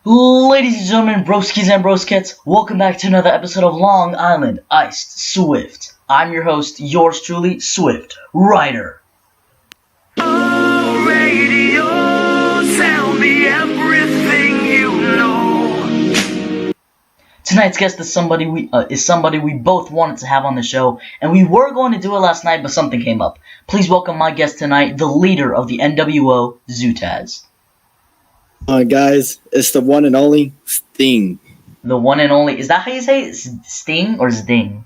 Ladies and gentlemen, broskis and broskettes, welcome back to another episode of Long Island Iced Swift. I'm your host, yours truly, Swift Rider. Oh, radio, tell me everything you know. Tonight's guest is somebody we both wanted to have on the show, and we were going to do it last night, but something came up. Please welcome my guest tonight, the leader of the NWO, Zeutaz. Guys, it's the one and only Sting. The one and only, is that how you say it? Sting or Zding?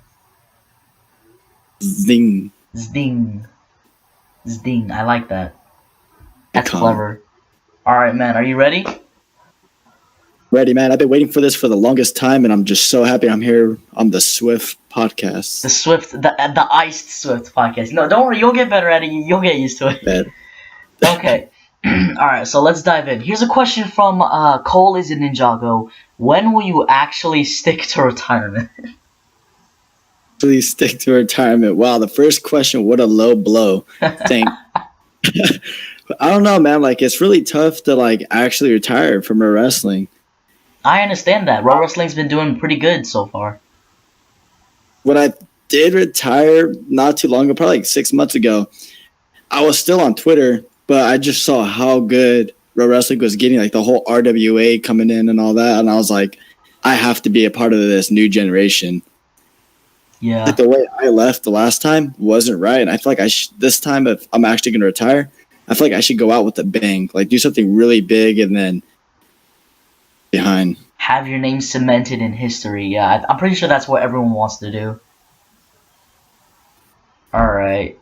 Zing. Zding. Zding, I like that. That's Icon. clever. Alright, man, are you ready? Ready, man. I've been waiting for this for the longest time, and I'm just so happy I'm here on the Swift podcast. The Iced Swift podcast. No, don't worry, you'll get better at it. You'll get used to it. Man. Okay. Alright, so let's dive in. Here's a question from Cole is a Ninjago. When will you actually stick to retirement? Please stick to retirement. Wow, the first question, what a low blow. Thank. I don't know, man. Like, it's really tough to actually retire from pro wrestling. I understand that. Raw Wrestling's been doing pretty good so far. When I did retire not too long ago, probably 6 months ago, I was still on Twitter, but I just saw how good pro wrestling was getting, like the whole RWA coming in and all that, and I was like, I have to be a part of this new generation. Yeah. Like the way I left the last time wasn't right, and I feel like this time, if I'm actually going to retire, I feel like I should go out with a bang, like do something really big, and then behind. Have your name cemented in history. Yeah, I'm pretty sure that's what everyone wants to do. Alright.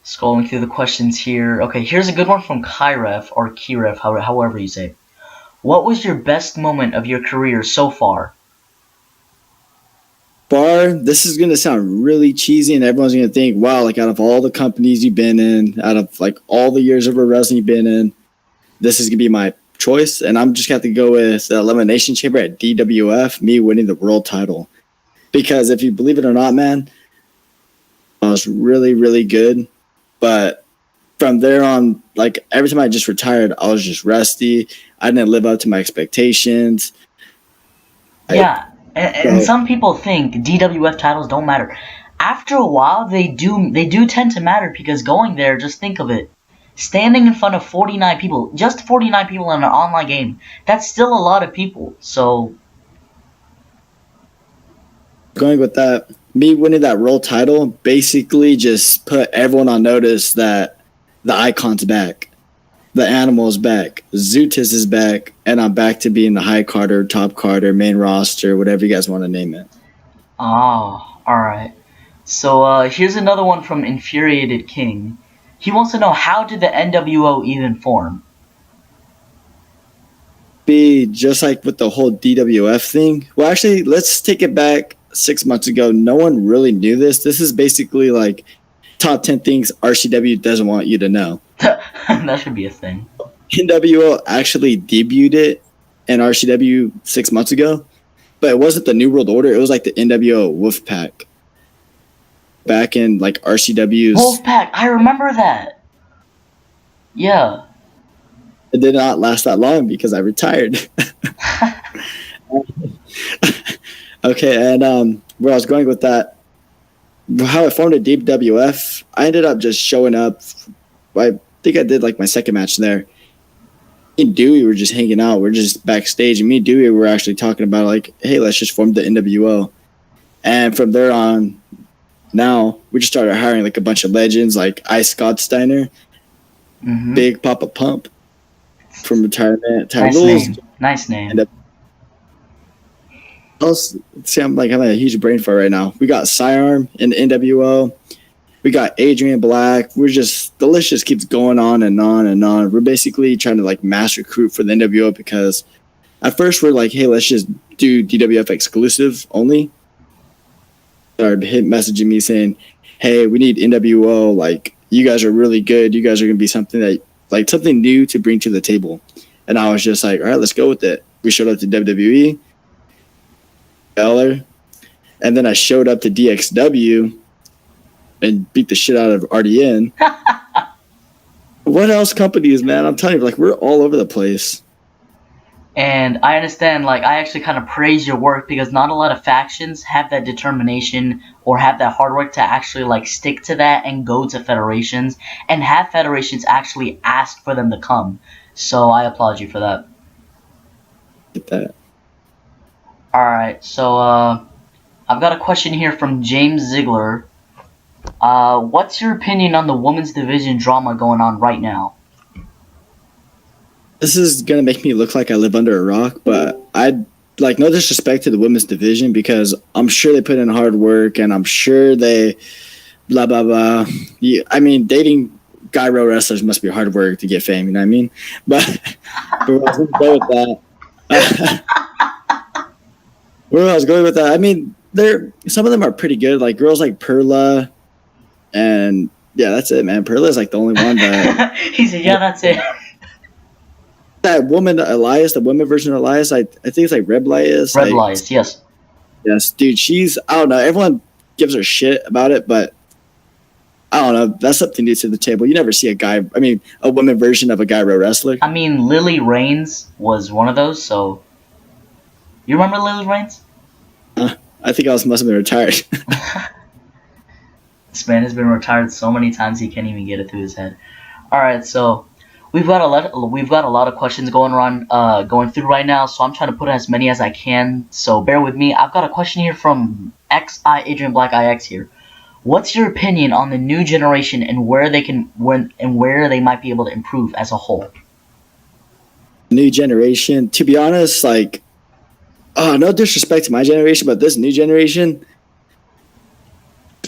Scrolling through the questions here. Okay, here's a good one from Kyref, or Kiref, however you say it. What was your best moment of your career so far? This is going to sound really cheesy, and everyone's going to think, wow, like out of all the companies you've been in, out of like all the years of pro wrestling you've been in, this is going to be my choice, and I'm just going to have to go with the Elimination Chamber at DWF, me winning the world title. Because if you believe it or not, man, I was really, really good. But from there on, like every time I just retired, I was just rusty. I didn't live up to my expectations. Yeah, and some people think DWF titles don't matter. After a while, they do tend to matter, because going there, just think of it. Standing in front of 49 people, just 49 people in an online game, that's still a lot of people, so... Going with that, me winning that world title basically just put everyone on notice that the icon's back. The animal's back. Zeutaz is back, and I'm back to being the high carder, top carder, main roster, whatever you guys want to name it. Oh, alright. So, here's another one from Infuriated King. He wants to know, how did the NWO even form? Be just like with the whole DWF thing. Well, actually, let's take it back 6 months ago. No one really knew this. This is basically like top 10 things RCW doesn't want you to know. That should be a thing. NWO actually debuted it in RCW 6 months ago, but it wasn't the New World Order. It was like the NWO Wolfpack. Back in like RCW's Wolfpack, I remember that. Yeah. It did not last that long because I retired. Okay, and where I was going with that, how I formed a DWF, I ended up just showing up. I think I did like my second match there. Me and Dewey were just hanging out. We're just backstage, and me and Dewey were actually talking about like, hey, let's just form the NWO. And from there on, now we just started hiring like a bunch of legends like Ice Steiner, Big Papa Pump from retirement. Nice name. I'm having a huge brain fart right now. We got Sidearm in the NWO. We got Adrian Black. The list just keeps going on and on and on. We're basically trying to like mass recruit for the NWO, because at first we're like, hey, let's just do DWF exclusive only. Started messaging me saying, hey, we need NWO. Like, you guys are really good. You guys are going to be something new to bring to the table. And I was just like, all right, let's go with it. We showed up to WWE. And then I showed up to DXW and beat the shit out of RDN. What else companies, man? I'm telling you, like, we're all over the place. And I understand, like, I actually kind of praise your work because not a lot of factions have that determination or have that hard work to actually, like, stick to that and go to federations and have federations actually ask for them to come. So I applaud you for that. Get that. Alright, so, I've got a question here from James Ziegler. What's your opinion on the women's division drama going on right now? This is gonna make me look like I live under a rock, but I like no disrespect to the women's division because I'm sure they put in hard work and I'm sure they blah blah blah. Yeah, I mean, dating guy row wrestlers must be hard work to get fame. You know what I mean? But where I was going to go with that. Where I was going with that, I mean, some of them are pretty good. Like girls like Perla, and yeah, that's it, man. Perla's like the only one that He said, yeah, that's it. that woman Elias, the women version of Elias, I think it's like Red Elias. Red Elias, yes. Yes, dude, she's, I don't know, everyone gives her shit about it, but I don't know, that's something new to the table. You never see a woman version of a guy row wrestler. I mean, Lily Reigns was one of those, so. You remember Lily Reigns? I think I must have been retired. This man has been retired so many times he can't even get it through his head. Alright, so. We've got a lot of questions going through right now, so I'm trying to put as many as I can. So bear with me. I've got a question here from Adrian Black IX here. What's your opinion on the new generation and where they might be able to improve as a whole? New generation, to be honest, like, no disrespect to my generation, but this new generation,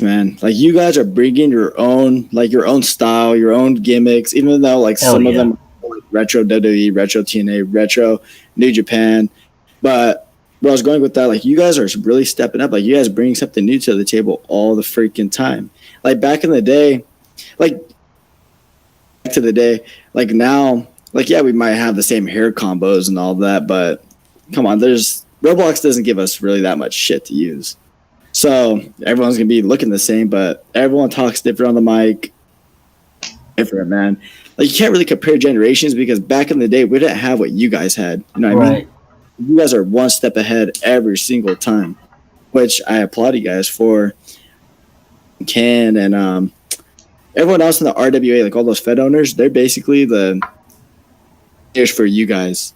man, like you guys are bringing your own style, your own gimmicks, even though like some of them are like retro WWE, retro TNA, retro New Japan. But where I was going with that, like you guys are really stepping up. Like you guys bringing something new to the table all the freaking time. Like back in the day, like now, like yeah, we might have the same hair combos and all that, but come on, Roblox doesn't give us really that much shit to use. So everyone's gonna be looking the same, but everyone talks different on the mic. Different, man. Like you can't really compare generations because back in the day we didn't have what you guys had. You know what I mean? You guys are one step ahead every single time, which I applaud you guys for. Ken and everyone else in the RWA, like all those Fed owners, they're basically the ears for you guys.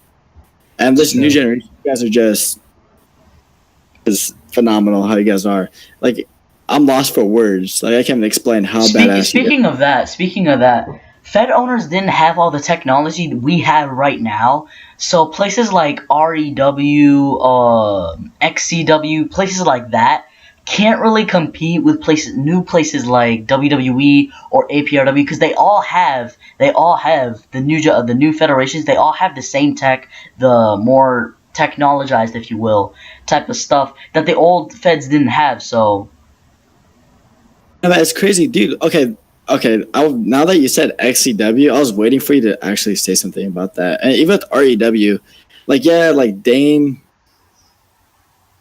And this new generation, you guys are just phenomenal how you guys are. Like I'm lost for words. Like I can't even explain how badass. Speaking of that, Fed owners didn't have all the technology we have right now. So places like REW, XCW, places like that can't really compete with new places like WWE or APRW because they all have the new federations. They all have the same tech, the more technologized, if you will, type of stuff that the old feds didn't have. So it's crazy, dude. Okay. Now that you said XCW, I was waiting for you to actually say something about that. And even with REW, like yeah, like Dame,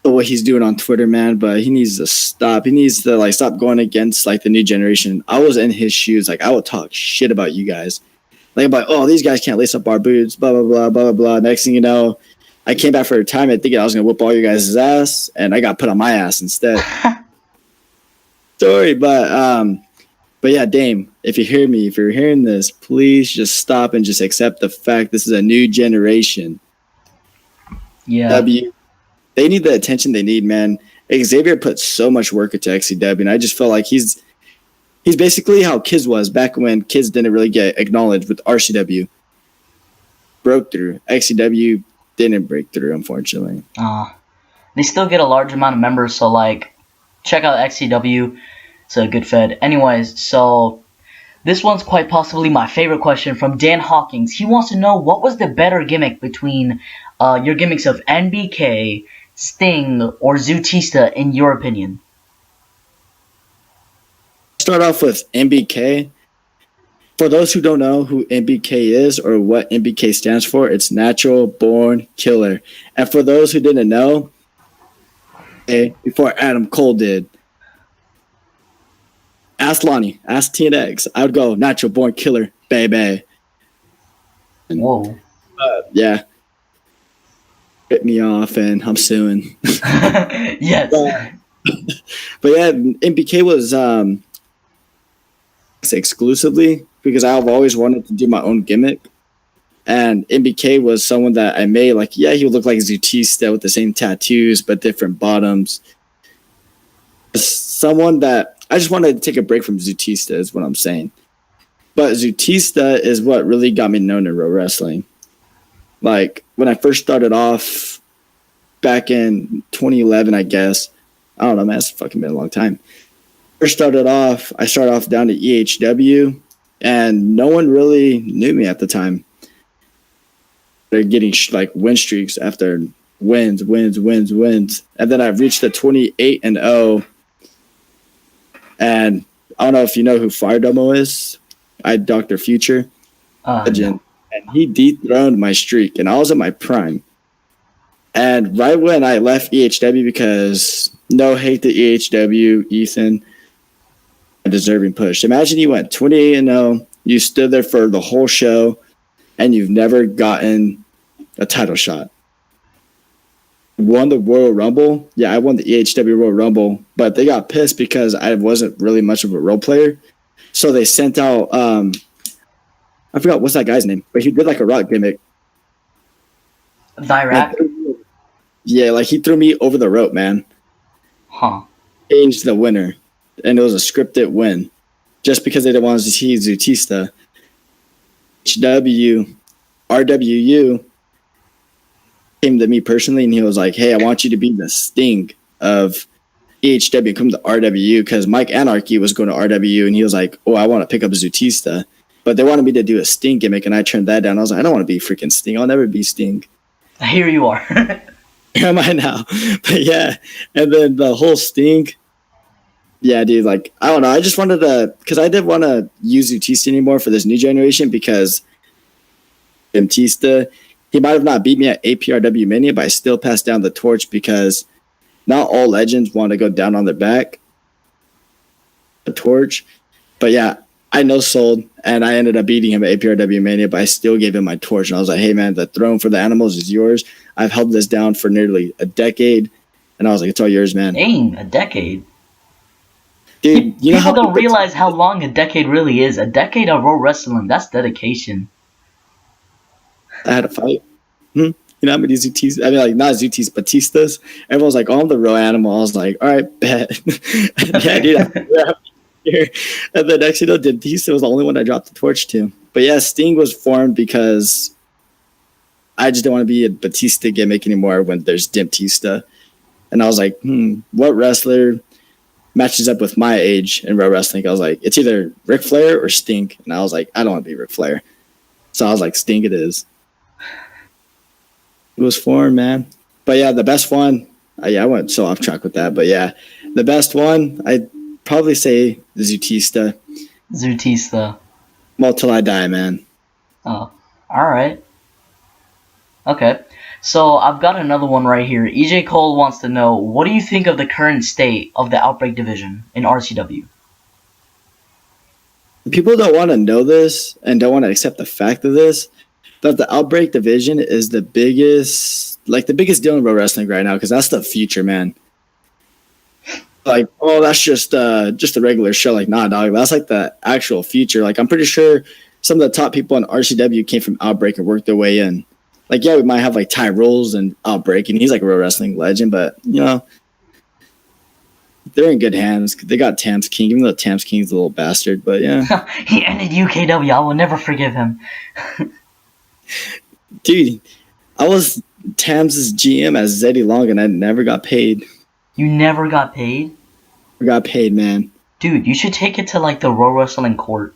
what he's doing on Twitter, man, but he needs to stop. He needs to like stop going against like the new generation. I was in his shoes. Like I would talk shit about you guys. Like I'm like, oh, these guys can't lace up our boots, blah blah blah blah blah. Next thing you know, I came back for retirement thinking I was gonna whoop all you guys' ass, and I got put on my ass instead. Sorry, but yeah, Dame, if you hear me, if you're hearing this, please just stop and just accept the fact this is a new generation. Yeah. They need the attention they need, man. Xavier put so much work into XCW, and I just feel like he's basically how Kids was back when Kids didn't really get acknowledged with RCW. Broke through. XCW didn't break through, unfortunately. They still get a large amount of members, so like check out XCW. It's a good fed. Anyways, so this one's quite possibly my favorite question from Dan Hawkins. He wants to know what was the better gimmick between your gimmicks of NBK, Sting, or Zeutaz in your opinion? Start off with NBK. For those who don't know who NBK is or what NBK stands for, it's Natural Born Killer. And for those who didn't know, before Adam Cole did, ask Lonnie, ask TNX, I would go Natural Born Killer, baby. Whoa. Yeah. Rip me off, and I'm suing. Yes. But yeah, MBK was exclusively because I've always wanted to do my own gimmick. And MBK was someone that I made, like, yeah, he would look like Zeutaz with the same tattoos, but different bottoms. Someone that I just wanted to take a break from Zeutaz is what I'm saying. But Zeutaz is what really got me known in pro wrestling. Like, when I first started off back in 2011, I guess. I don't know, man, it's fucking been a long time. I started off down to EHW, and no one really knew me at the time. They're getting like win streaks after wins. And then I've reached the 28-0. And I don't know if you know who Fire Domo is. Dr. Future. Legend. And he dethroned my streak, and I was at my prime. And right when I left EHW, because no hate to EHW, Ethan, a deserving push. Imagine you went 28-0, you stood there for the whole show, and you've never gotten a title shot. Won the Royal Rumble. Yeah, I won the EHW Royal Rumble, but they got pissed because I wasn't really much of a role player. So they sent out, I forgot what's that guy's name, but he did like a rock gimmick. Vyrak? Yeah, like he threw me over the rope, man. Huh. Changed the winner, and it was a scripted win just because they didn't want to see Zeutaz. RWU came to me personally, and he was like, hey, I want you to be the Sting of EHW, come to RWU, because Mike Anarchy was going to RWU, and he was like, oh, I want to pick up Zeutaz. But they wanted me to do a Sting gimmick, and I turned that down. I was like, I don't want to be freaking Sting. I'll never be Sting. Here you are. Here am I now? But yeah, and then the whole Sting, yeah, dude, like, I don't know. I just wanted to, because I didn't want to use Zeutaz anymore for this new generation, because Zeutaz, he might have not beat me at APRW Mania, but I still passed down the torch because not all legends want to go down on their back. The torch. But yeah, I no sold, and I ended up beating him at APRW Mania, but I still gave him my torch. And I was like, hey, man, the throne for the animals is yours. I've held this down for nearly a decade. And I was like, it's all yours, man. Dang, a decade. Dude, people don't realize how long a decade really is. A decade of pro wrestling, that's dedication. I had a fight. You know how many Zeutaz? I mean, like, not Zeutaz, Batistas. Everyone's like, oh, I'm the real animal. I was like, all right, bet. Yeah, dude. And the next, Batista was the only one I dropped the torch to. But yeah, Sting was formed because I just don't want to be a Batista gimmick anymore when there's Batista. And I was like, what wrestler matches up with my age in pro wrestling? I was like, it's either Ric Flair or Sting. And I was like, I don't want to be Ric Flair. So I was like, Sting it is. It was formed, man. But yeah, the best one, I went so off track with that. But yeah, the best one, I'd probably say Zeutaz. Zeutaz. Well, till I die, man. Oh, all right. Okay, so I've got another one right here. EJ Cole wants to know, what do you think of the current state of the Outbreak division in RCW? People don't want to know this and don't want to accept the fact of this, but the Outbreak division is the biggest deal in pro wrestling right now, because that's the future, man. Like, oh, that's just a regular show. Like, nah, dog, that's like the actual future. Like, I'm pretty sure some of the top people in RCW came from Outbreak and worked their way in. Like, yeah, we might have like Ty Rolls and Outbreak, and he's like a real wrestling legend, but they're in good hands. They got Tams King, even though Tams King's a little bastard, but yeah. He ended UKW. I will never forgive him. Dude, I was Tams' GM as Zeddy Long, and I never got paid. You never got paid? I got paid, man. Dude, you should take it to like the Pro Wrestling Court.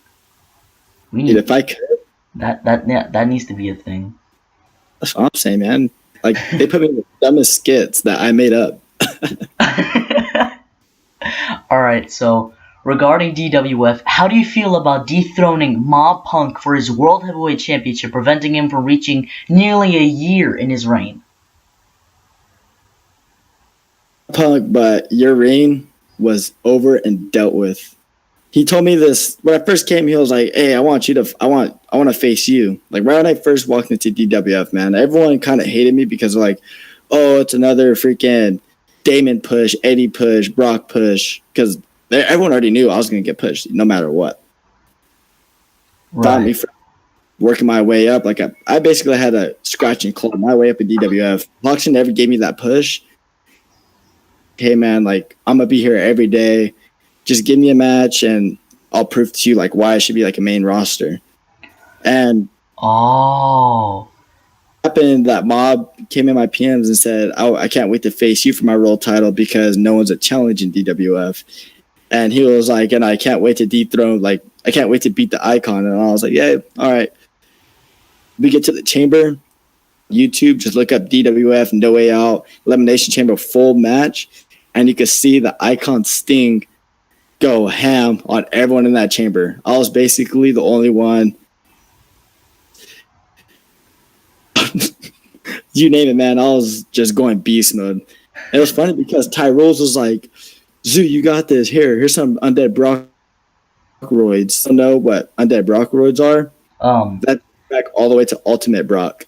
Dude, if I could. That needs to be a thing. That's what I'm saying, man. Like, they put me in the dumbest skits that I made up. Alright, so regarding DWF, how do you feel about dethroning Mob Punk for his World Heavyweight Championship, preventing him from reaching nearly a year in his reign? Punk, but your reign was over and dealt with. he told me this when I first came. He was like, "Hey, I want to face you." Like right when I first walked into DWF, man, everyone kind of hated me because they're like, "Oh, it's another freaking Damon push, Eddie push, Brock push," because everyone already knew I was gonna get pushed no matter what. Got me working my way up. Like I basically had to scratch and claw my way up in DWF. Boxing never gave me that push. Hey man, like I'm gonna be here every day. Just give me a match and I'll prove to you like why I should be like a main roster. And happened that Mob came in my PMs and said, I can't wait to face you for my world title because no one's a challenge in DWF. And he was like, and I can't wait to dethrone, like I can't wait to beat the Icon. And I was like, yeah, all right. We get to the chamber, YouTube, just look up DWF No Way Out, Elimination Chamber full match, and you can see the Icon Sting go ham on everyone in that chamber. I was basically the only one. You name it, man. I was just going beast mode. It was funny because Tyrose was like, Zoo, you got this. Here's some undead Brockroids. I don't know what undead Brockroids are. That's back all the way to Ultimate Brock.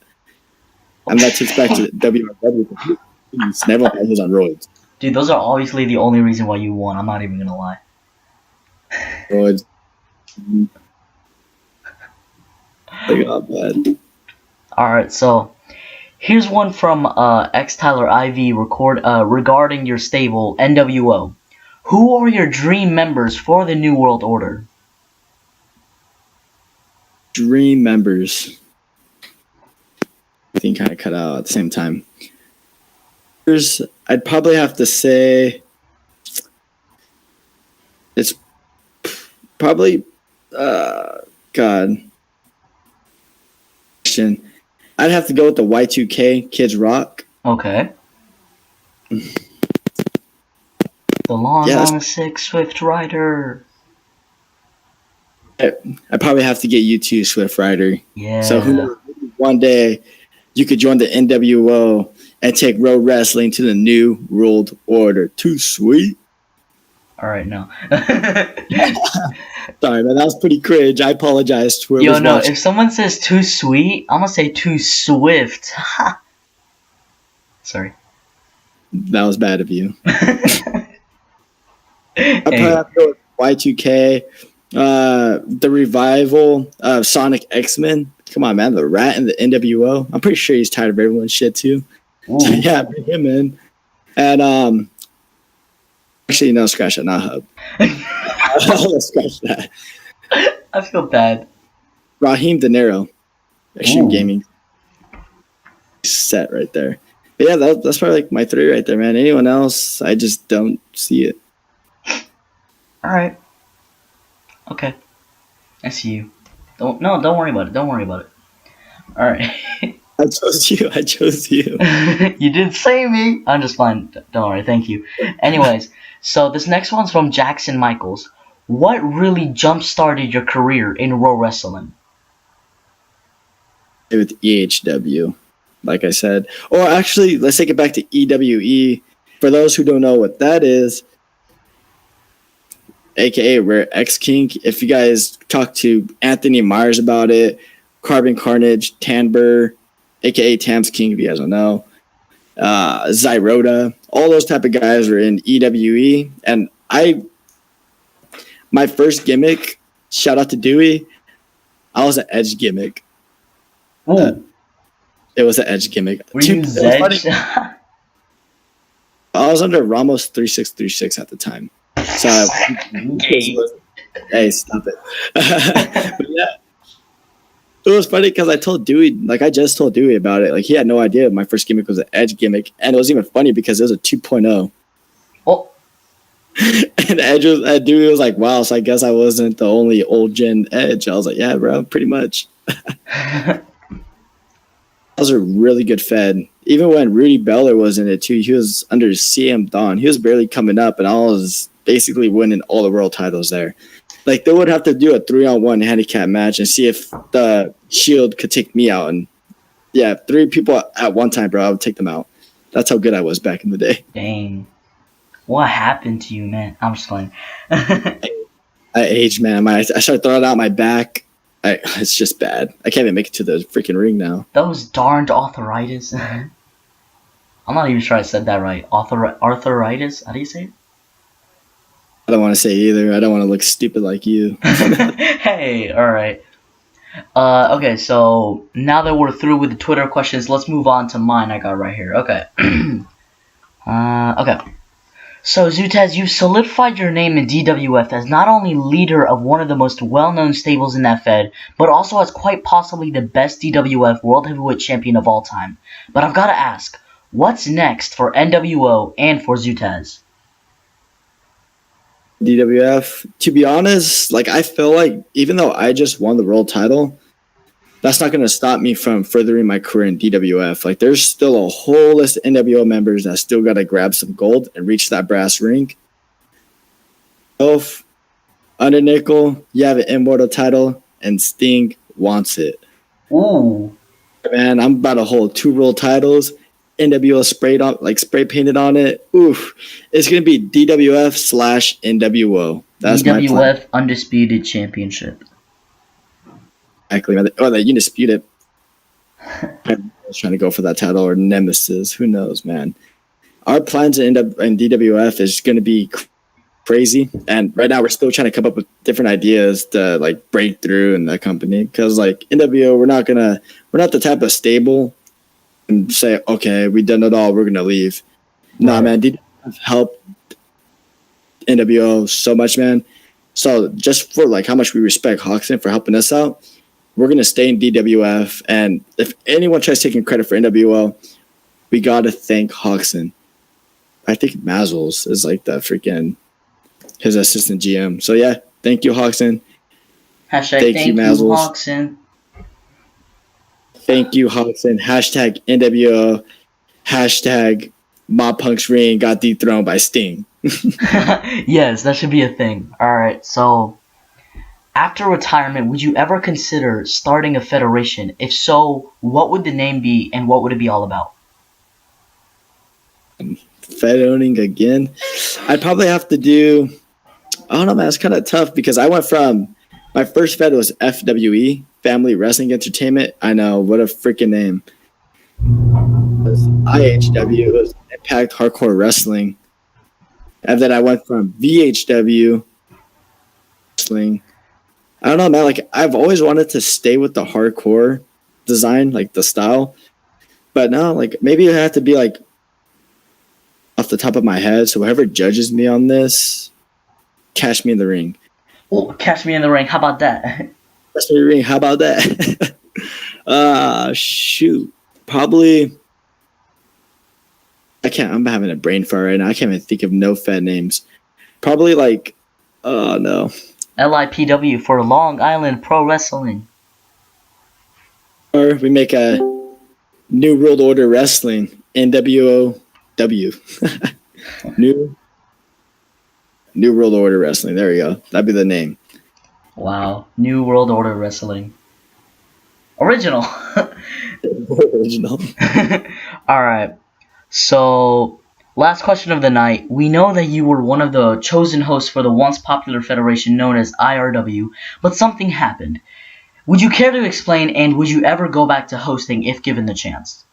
And that takes back to WRW. Never had his on roids. Dude, those are obviously the only reason why you won. I'm not even gonna lie. Roids. They got bad. Alright, so here's one from X Tyler IV regarding your stable, NWO. Who are your dream members for the New World Order? Dream members. I think kind of cut out at the same time. I'd probably have to say it's probably God. I'd have to go with the Y2K Kids Rock. Okay. The long on 6 Swift Rider. I probably have to get you too, Swift Rider. Yeah. So who knows, one day you could join the NWO and take Road Wrestling to the New World Order. Too sweet. All right, no. Sorry, man, that was pretty cringe. I apologize to whoever's watching. If someone says too sweet, I'm gonna say too swift. Sorry. That was bad of you. I probably have to go with Y2K, the revival of Sonic X-Men. Come on, man, the Rat and the NWO. I'm pretty sure he's tired of everyone's shit too. So, yeah, bring him in. And actually, no, scratch that, not Hub. Let's scratch that. I feel bad. Raheem De Niro, Extreme Gaming. Set right there. But yeah, that's probably like my 3 right there, man. Anyone else, I just don't see it. All right. Okay. I see you. Don't worry about it. Don't worry about it. All right. I chose you. You didn't say me. I'm just fine. Don't worry. Thank you. Anyways, so this next one's from Jackson Michaels. What really jump-started your career in Pro Wrestling? With EHW, like I said. Or actually, let's take it back to EWE. For those who don't know what that is, aka Rare X King. If you guys talk to Anthony Myers about it, Carbon Carnage, Tanber, aka Tams King, if you guys don't know, Zyrota, all those type of guys were in EWE. And my first gimmick, shout out to Dewey, I was an Edge gimmick. It was an Edge gimmick. Were you Edge? I was under Ramos 3636 at the time. So hey, stop it. But yeah, it was funny because I just told Dewey about it. Like he had no idea my first gimmick was an Edge gimmick, and it was even funny because it was a 2.0. Oh. And Dewey was like, "Wow, so I guess I wasn't the only old gen Edge." I was like, "Yeah, bro, pretty much." I was a really good Fed. Even when Rudy Beller was in it too, he was under CM Dawn. He was barely coming up, and I was basically winning all the world titles there. Like they would have to do a 3-on-1 handicap match and see if the Shield could take me out. And yeah, 3 people at one time, bro, I would take them out. That's how good I was back in the day. Dang. What happened to you, man? I'm just playing. I aged, man. I started throwing out my back. It's just bad. I can't even make it to the freaking ring now. Those darned arthritis. I'm not even sure I said that right. Arthritis? How do you say it? I don't want to say either. I don't want to look stupid like you. Hey, alright. Okay, so now that we're through with the Twitter questions, let's move on to mine I got right here. Okay. Okay. So, Zeutaz, you've solidified your name in DWF as not only leader of one of the most well-known stables in that fed, but also as quite possibly the best DWF World Heavyweight Champion of all time. But I've got to ask, what's next for NWO and for Zeutaz? DWF, to be honest, like I feel like even though I just won the world title, that's not going to stop me from furthering my career in DWF. Like there's still a whole list of NWO members that still got to grab some gold and reach that brass ring. Both under nickel, you have an immortal title, and Sting wants it. Ooh. Man, I'm about to hold 2 world titles. NWO spray painted on it. Oof. It's going to be DWF/NWO. That's my plan. DWF Undisputed Championship. Exactly. Oh, the Undisputed. I was trying to go for that title or Nemesis. Who knows, man? Our plans in DWF is going to be crazy. And right now we're still trying to come up with different ideas to like break through in the company. Because like NWO, we're not the type of stable and say, okay, we done it all, we're gonna leave. Nah, man, DWF helped NWO so much, man. So just for like how much we respect Hoxton for helping us out, we're gonna stay in DWF. And if anyone tries taking credit for NWO, we gotta thank Hoxton. I think Mazzles is like the freaking his assistant GM. So yeah, thank you, Hoxton. Hashtag thank you, Hoxton. Thank you, Hoxton. Hashtag NWO. Hashtag Mob Punk's ring got dethroned by Sting. Yes, that should be a thing. Alright, so after retirement, would you ever consider starting a federation? If so, what would the name be and what would it be all about? Fed owning again? I'd probably have to do... I don't know, man. It's kind of tough because I went from... My first fed was FWE, Family Wrestling Entertainment. I know, what a freaking name. It was IHW, it was Impact Hardcore Wrestling. And then I went from VHW Wrestling. I don't know, man. Like, I've always wanted to stay with the hardcore design, like the style. But no, like, maybe it had to be like off the top of my head. So whoever judges me on this, cash me in the ring. Oh, catch me in the ring. How about that? Cash me in the ring. How about that? Shoot. Probably. I'm having a brain fart right now. I can't even think of no Fed names. Probably like, oh no. LIPW for Long Island Pro Wrestling. Or we make a New World Order Wrestling. NWOW. New World Order Wrestling. There we go. That'd be the name. Wow. New World Order Wrestling. Original. Original. Alright. So, last question of the night. We know that you were one of the chosen hosts for the once popular federation known as IRW, but something happened. Would you care to explain, and would you ever go back to hosting if given the chance?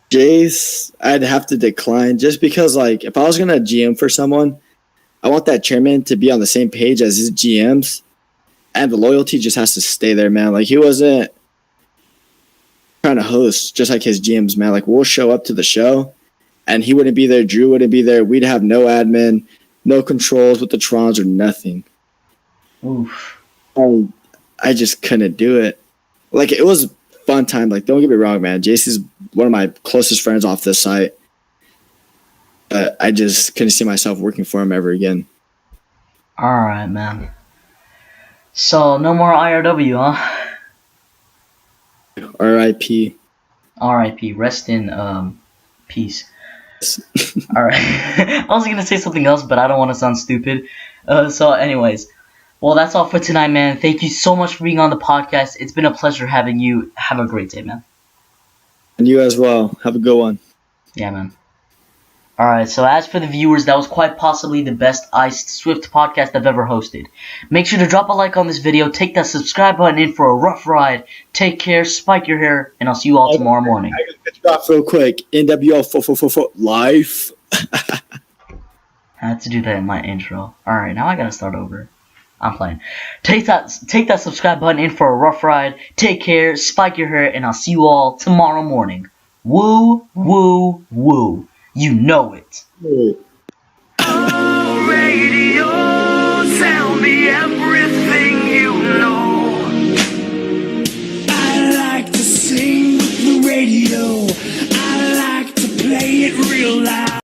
Jace, I'd have to decline just because, like, if I was going to GM for someone, I want that chairman to be on the same page as his GMs, and the loyalty just has to stay there, man. Like, he wasn't trying to host just like his GMs, man. Like, we'll show up to the show, and he wouldn't be there. Drew wouldn't be there. We'd have no admin, no controls with the Trons or nothing. Oof. I just couldn't do it. Like, it was fun time. Like, don't get me wrong, man. Jace is one of my closest friends off this site. But I just couldn't see myself working for him ever again. Alright, man. So, no more IRW, huh? R.I.P. R.I.P. Rest in peace. Alright. I was gonna say something else, but I don't want to sound stupid. So, anyways. Well, that's all for tonight, man. Thank you so much for being on the podcast. It's been a pleasure having you. Have a great day, man. And you as well. Have a good one. Yeah, man. Alright, so as for the viewers, that was quite possibly the best iced Swift podcast I've ever hosted. Make sure to drop a like on this video, take that subscribe button in for a rough ride, take care, spike your hair, and I'll see you all tomorrow morning. I gotta cut you off real quick. NWO life. I had to do that in my intro. Alright, now I gotta start over. I'm playing. Take that subscribe button in for a rough ride, take care, spike your hair, and I'll see you all tomorrow morning. Woo, woo, woo. You know it. Radio.